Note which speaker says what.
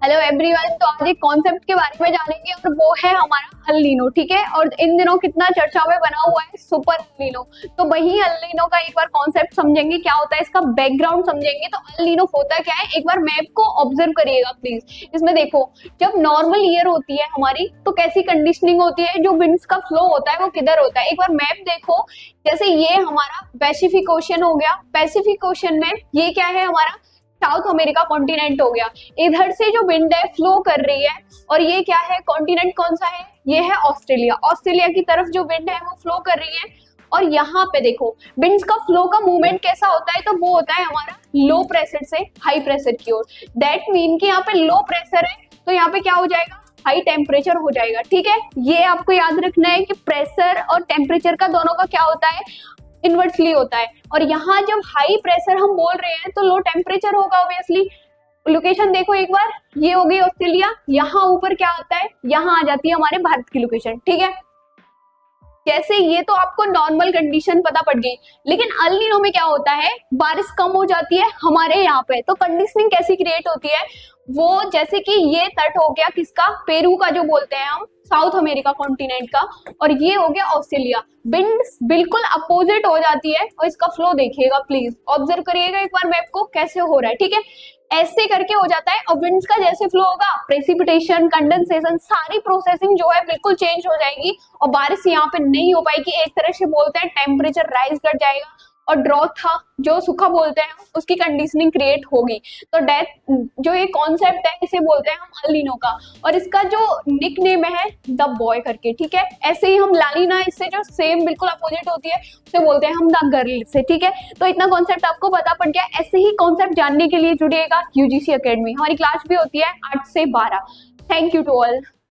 Speaker 1: Hello everyone. तो आज एक कॉन्सेप्ट के बारे में जानेंगे और वो है हमारा अल नीनो। ठीक है, और इन दिनों कितना चर्चा में बना हुआ है सुपर अल नीनो। तो वही अल नीनो का एक बार कॉन्सेप्ट समझेंगे, क्या होता है इसका बैकग्राउंड समझेंगे। तो अल नीनो होता क्या है, एक बार मैप को ऑब्जर्व करिएगा प्लीज। इसमें देखो, जब नॉर्मल ईयर होती है हमारी तो कैसी कंडीशनिंग होती है, जो विंड्स का फ्लो होता है वो किधर होता है। एक बार मैप देखो, जैसे ये हमारा पैसिफिक ओशन हो गया। पैसिफिक ओशन में ये क्या है, हमारा साउथ अमेरिका कॉन्टिनेंट हो गया। इधर से जो विंड है फ्लो कर रही है, और ये क्या है, कॉन्टिनेंट कौन सा है, ये है ऑस्ट्रेलिया। ऑस्ट्रेलिया की तरफ जो विंड है वो फ्लो कर रही है। और यहाँ पे देखो विंड्स का फ्लो का मूवमेंट कैसा होता है, तो वो होता है हमारा लो प्रेशर से हाई प्रेशर की ओर। दैट मीन कि यहाँ पे लो प्रेशर है तो यहाँ पे क्या हो जाएगा, हाई टेम्परेचर हो जाएगा। ठीक है, ये आपको याद रखना है कि प्रेशर और टेम्परेचर का दोनों का क्या होता है, इनवर्सली होता है। और यहाँ जब हाई प्रेशर हम बोल रहे हैं तो लो टेम्परेचर होगा ऑब्वियसली। लोकेशन देखो एक बार, ये हो गई ऑस्ट्रेलिया। यहाँ ऊपर क्या आता है, यहाँ आ जाती है हमारे भारत की लोकेशन। ठीक है, जैसे ये तो आपको नॉर्मल कंडीशन पता पड़ गई। लेकिन अल नीनो में क्या होता है, बारिश कम हो जाती है हमारे यहाँ पे। तो कंडीशनिंग कैसी क्रिएट होती है, वो जैसे कि ये तट हो गया किसका, पेरू का, जो बोलते हैं हम साउथ अमेरिका कॉन्टिनेंट का, और ये हो गया ऑस्ट्रेलिया। विंड बिल्कुल अपोजिट हो जाती है। और इसका फ्लो देखिएगा प्लीज, ऑब्जर्व करिएगा एक बार मैप को कैसे हो रहा है। ठीक है, ऐसे करके हो जाता है। और विंड्स का जैसे फ्लो होगा, प्रेसिपिटेशन, कंडेंसेशन, सारी प्रोसेसिंग जो है बिल्कुल चेंज हो जाएगी। और बारिश यहाँ पे नहीं हो पाएगी। एक तरह से बोलते हैं टेम्परेचर राइज कर जाएगा। और ड्रॉट था, जो सूखा बोलते हैं, उसकी कंडीशनिंग क्रिएट होगी। तो डेथ, जो ये कॉन्सेप्ट है, इसे बोलते हैं हम अल नीनो का। और इसका जो निक नेम है द बॉय करके। ठीक है, ऐसे ही हम लालीना, इससे जो सेम बिल्कुल अपोजिट होती है, उसे बोलते हैं हम द गर्ल से। ठीक है, तो इतना कॉन्सेप्ट आपको पता पड़ गया। ऐसे ही कॉन्सेप्ट जानने के लिए जुड़िएगा यूजीसी एकेडमी। हमारी क्लास भी होती है 8 से 12। Thank you to all.